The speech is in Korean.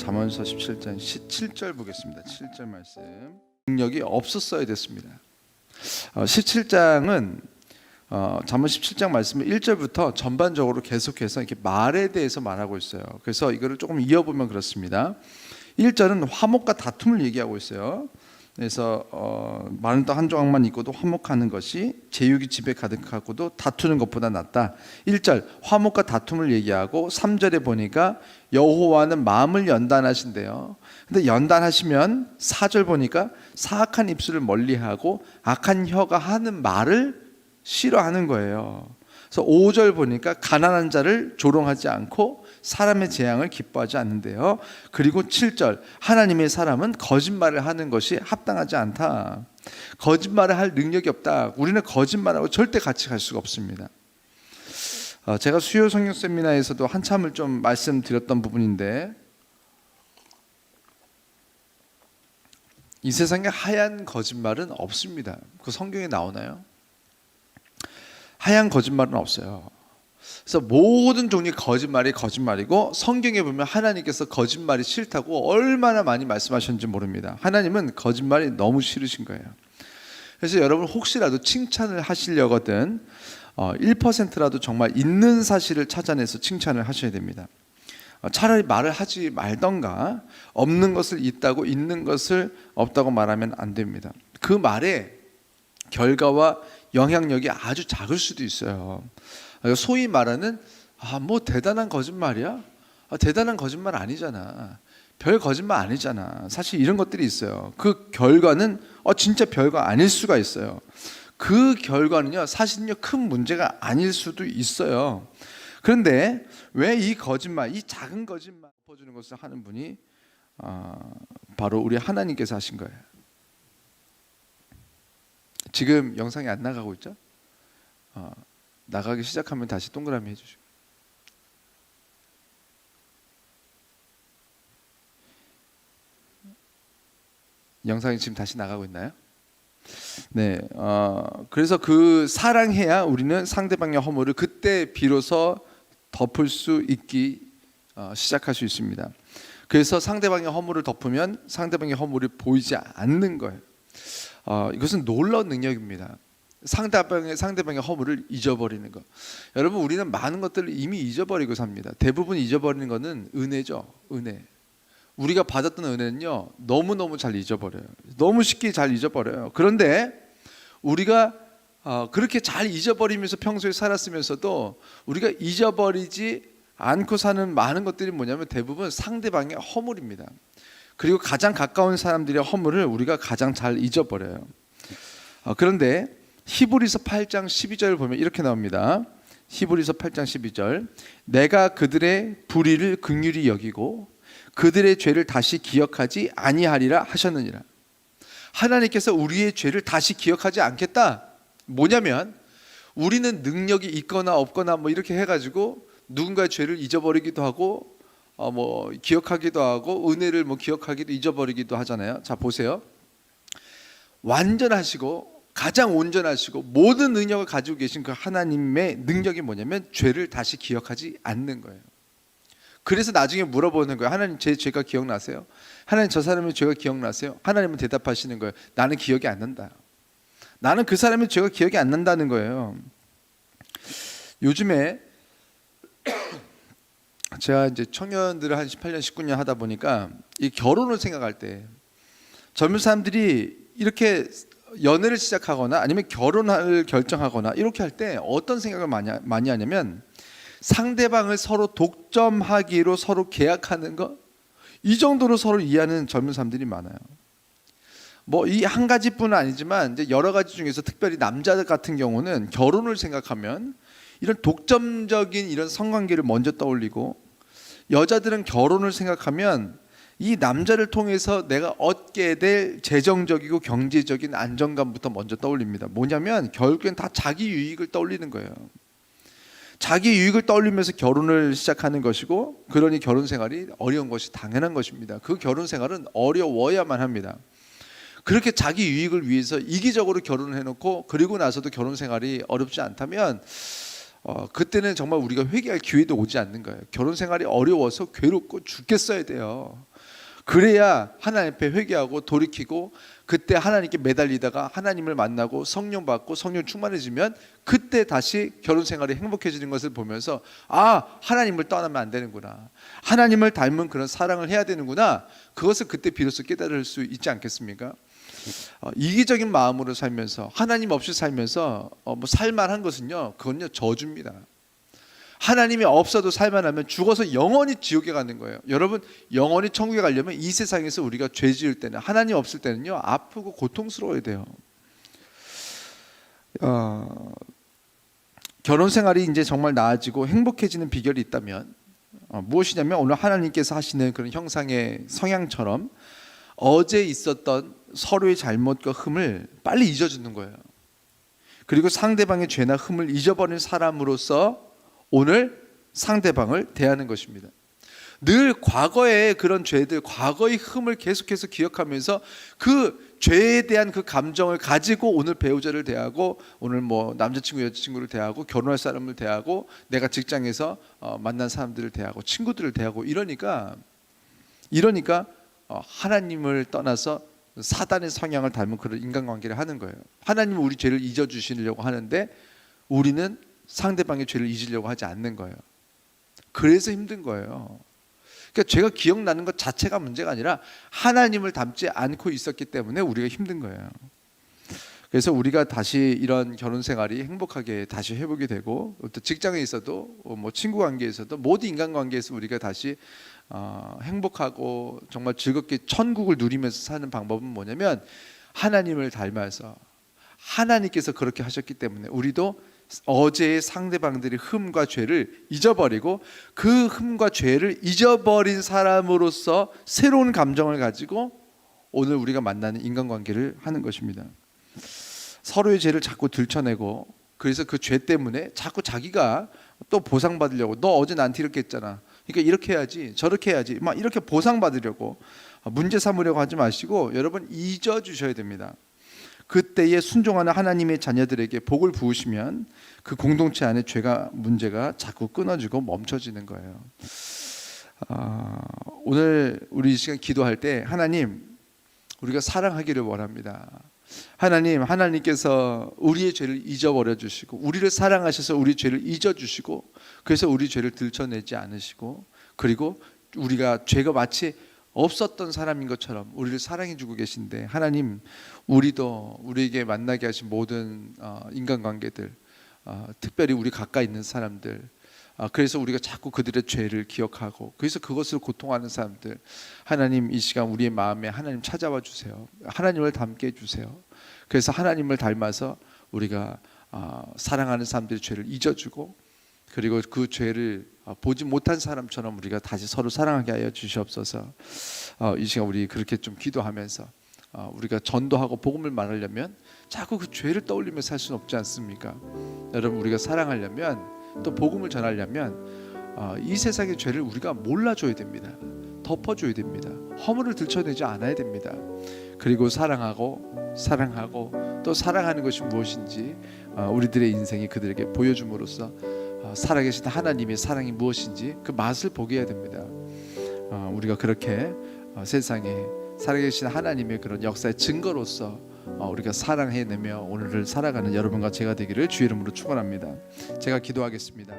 잠언서 17장 7절 보겠습니다. 7절 말씀. 능력이 없었어야 됐습니다. 17장은 잠언 17장 말씀을 1절부터 전반적으로 계속해서 이렇게 말에 대해서 말하고 있어요. 그래서 이거를 조금 이어보면 그렇습니다. 1절은 화목과 다툼을 얘기하고 있어요. 그래서 많은 떡 한 조각만 있고도 화목하는 것이 제육이 집에 가득하고도 다투는 것보다 낫다. 1절 화목과 다툼을 얘기하고 3절에 보니까 여호와는 마음을 연단하신대요. 근데 연단하시면 4절 보니까 사악한 입술을 멀리하고 악한 혀가 하는 말을 싫어하는 거예요. 그래서 5절 보니까 가난한 자를 조롱하지 않고 사람의 재앙을 기뻐하지 않는데요. 그리고 7절 하나님의 사람은 거짓말을 하는 것이 합당하지 않다. 거짓말을 할 능력이 없다. 우리는 거짓말하고 절대 같이 갈 수가 없습니다. 제가 수요 성경 세미나에서도 한참을 좀 말씀드렸던 부분인데, 이 세상에 하얀 거짓말은 없습니다. 그 성경에 나오나요? 하얀 거짓말은 없어요. 그래서 모든 종류의 거짓말이 거짓말이고, 성경에 보면 하나님께서 거짓말이 싫다고 얼마나 많이 말씀하셨는지 모릅니다. 하나님은 거짓말이 너무 싫으신 거예요. 그래서 여러분 혹시라도 칭찬을 하시려거든 1%라도 정말 있는 사실을 찾아내서 칭찬을 하셔야 됩니다. 차라리 말을 하지 말던가 없는 것을 있다고 있는 것을 없다고 말하면 안 됩니다. 그 말의 결과와 영향력이 아주 작을 수도 있어요. 소위 말하는 뭐 대단한 거짓말이야? 대단한 거짓말 아니잖아. 별 거짓말 아니잖아. 사실 이런 것들이 있어요. 그 결과는 진짜 별거 아닐 수가 있어요. 그 결과는요 사실은요 큰 문제가 아닐 수도 있어요. 그런데 왜 이 거짓말, 이 작은 거짓말 엎어주는 것을 하는 분이 바로 우리 하나님께서 하신 거예요. 지금 영상이 안 나가고 있죠? 나가기 시작하면 다시 동그라미 해주시고. 영상이 지금 다시 나가고 있나요? 네. 그래서 그 사랑해야 우리는 상대방의 허물을 그때 비로소 덮을 수 있기 시작할 수 있습니다. 그래서 상대방의 허물을 덮으면 상대방의 허물이 보이지 않는 거예요. 이것은 놀라운 능력입니다. 상대방의 허물을 잊어버리는 것. 여러분 우리는 많은 것들을 이미 잊어버리고 삽니다. 대부분 잊어버리는 것은 은혜죠. 은혜. 우리가 받았던 은혜는요 너무너무 잘 잊어버려요. 너무 쉽게 잘 잊어버려요. 그런데 우리가 그렇게 잘 잊어버리면서 평소에 살았으면서도 우리가 잊어버리지 않고 사는 많은 것들이 뭐냐면 대부분 상대방의 허물입니다. 그리고 가장 가까운 사람들의 허물을 우리가 가장 잘 잊어버려요. 그런데 히브리서 8장 12절을 보면 이렇게 나옵니다. 히브리서 8장 12절 내가 그들의 불의를 긍휼히 여기고 그들의 죄를 다시 기억하지 아니하리라 하셨느니라. 하나님께서 우리의 죄를 다시 기억하지 않겠다. 뭐냐면 우리는 능력이 있거나 없거나 뭐 이렇게 해가지고 누군가의 죄를 잊어버리기도 하고 기억하기도 하고 은혜를 기억하기도 잊어버리기도 하잖아요. 자 보세요. 완전하시고 가장 온전하시고 모든 능력을 가지고 계신 그 하나님의 능력이 뭐냐면 죄를 다시 기억하지 않는 거예요. 그래서 나중에 물어보는 거예요. 하나님 제 죄가 기억나세요? 하나님 저 사람의 죄가 기억나세요? 하나님은 대답하시는 거예요. 나는 기억이 안 난다. 나는 그 사람의 죄가 기억이 안 난다는 거예요. 요즘에 제가 이제 청년들을 한 18년 19년 하다 보니까 이 결혼을 생각할 때 젊은 사람들이 이렇게 연애를 시작하거나 아니면 결혼을 결정하거나 이렇게 할 때 어떤 생각을 많이 하냐면 상대방을 서로 독점하기로 서로 계약하는 것, 이 정도로 서로 이해하는 젊은 사람들이 많아요. 이 한 가지뿐은 아니지만 이제 여러 가지 중에서 특별히 남자들 같은 경우는 결혼을 생각하면 이런 독점적인 이런 성관계를 먼저 떠올리고, 여자들은 결혼을 생각하면 이 남자를 통해서 내가 얻게 될 재정적이고 경제적인 안정감부터 먼저 떠올립니다. 뭐냐면 결국엔 다 자기 유익을 떠올리는 거예요. 자기 유익을 떠올리면서 결혼을 시작하는 것이고, 그러니 결혼 생활이 어려운 것이 당연한 것입니다. 그 결혼 생활은 어려워야만 합니다. 그렇게 자기 유익을 위해서 이기적으로 결혼을 해놓고 그리고 나서도 결혼 생활이 어렵지 않다면 그때는 정말 우리가 회개할 기회도 오지 않는 거예요. 결혼 생활이 어려워서 괴롭고 죽겠어야 돼요. 그래야 하나님 앞에 회개하고 돌이키고 그때 하나님께 매달리다가 하나님을 만나고 성령 받고 성령 충만해지면 그때 다시 결혼 생활이 행복해지는 것을 보면서 하나님을 떠나면 안 되는구나, 하나님을 닮은 그런 사랑을 해야 되는구나, 그것을 그때 비로소 깨달을 수 있지 않겠습니까? 이기적인 마음으로 살면서 하나님 없이 살면서 살만한 것은요, 그건요 저주입니다. 하나님이 없어도 살만하면 죽어서 영원히 지옥에 가는 거예요. 여러분, 영원히 천국에 가려면 이 세상에서 우리가 죄 지을 때는, 하나님 없을 때는요 아프고 고통스러워야 돼요. 결혼 생활이 이제 정말 나아지고 행복해지는 비결이 있다면 무엇이냐면, 오늘 하나님께서 하시는 그런 형상의 성향처럼 어제 있었던 서로의 잘못과 흠을 빨리 잊어주는 거예요. 그리고 상대방의 죄나 흠을 잊어버린 사람으로서 오늘 상대방을 대하는 것입니다. 늘 과거의 그런 죄들, 과거의 흠을 계속해서 기억하면서 그 죄에 대한 그 감정을 가지고 오늘 배우자를 대하고, 오늘 남자친구 여자친구를 대하고, 결혼할 사람을 대하고, 내가 직장에서 만난 사람들을 대하고, 친구들을 대하고, 이러니까 하나님을 떠나서 사단의 성향을 닮은 그런 인간관계를 하는 거예요. 하나님은 우리 죄를 잊어주시려고 하는데 우리는 상대방의 죄를 잊으려고 하지 않는 거예요. 그래서 힘든 거예요. 그러니까 죄가 기억나는 것 자체가 문제가 아니라 하나님을 닮지 않고 있었기 때문에 우리가 힘든 거예요. 그래서 우리가 다시 이런 결혼 생활이 행복하게 다시 회복이 되고, 또 직장에 있어도 친구 관계에서도 모든 인간 관계에서 우리가 다시 행복하고 정말 즐겁게 천국을 누리면서 사는 방법은 뭐냐면, 하나님을 닮아서, 하나님께서 그렇게 하셨기 때문에 우리도 어제의 상대방들의 흠과 죄를 잊어버리고 그 흠과 죄를 잊어버린 사람으로서 새로운 감정을 가지고 오늘 우리가 만나는 인간관계를 하는 것입니다. 서로의 죄를 자꾸 들춰내고, 그래서 그 죄 때문에 자꾸 자기가 또 보상받으려고, 너 어제 나한테 이렇게 했잖아, 그러니까 이렇게 해야지, 저렇게 해야지, 막 이렇게 보상받으려고 문제 삼으려고 하지 마시고, 여러분 잊어주셔야 됩니다. 그때에 순종하는 하나님의 자녀들에게 복을 부으시면 그 공동체 안에 죄가, 문제가 자꾸 끊어지고 멈춰지는 거예요. 오늘 우리 이 시간 기도할 때, 하나님, 우리가 사랑하기를 원합니다. 하나님께서 우리의 죄를 잊어버려 주시고, 우리를 사랑하셔서 우리 죄를 잊어주시고, 그래서 우리 죄를 들춰내지 않으시고, 그리고 우리가 죄가 마치 없었던 사람인 것처럼 우리를 사랑해 주고 계신데, 하나님, 우리도 우리에게 만나게 하신 모든 인간관계들, 특별히 우리 가까이 있는 사람들, 그래서 우리가 자꾸 그들의 죄를 기억하고 그래서 그것을 고통하는 사람들, 하나님 이 시간 우리의 마음에 하나님 찾아와 주세요. 하나님을 닮게 해주세요. 그래서 하나님을 닮아서 우리가 사랑하는 사람들의 죄를 잊어주고, 그리고 그 죄를 보지 못한 사람처럼 우리가 다시 서로 사랑하게 하여 주시옵소서. 이 시간 우리 그렇게 좀 기도하면서, 우리가 전도하고 복음을 말하려면 자꾸 그 죄를 떠올리면서 살 수는 없지 않습니까? 여러분, 우리가 사랑하려면, 또 복음을 전하려면 이 세상의 죄를 우리가 몰라줘야 됩니다. 덮어줘야 됩니다. 허물을 들춰내지 않아야 됩니다. 그리고 사랑하고 또 사랑하는 것이 무엇인지 우리들의 인생이 그들에게 보여줌으로써 살아계신 하나님의 사랑이 무엇인지 그 맛을 보게 해야 됩니다. 우리가 그렇게 세상에 살아계신 하나님의 그런 역사의 증거로서 우리가 사랑해내며 오늘을 살아가는 여러분과 제가 되기를 주의 이름으로 축원합니다. 제가 기도하겠습니다.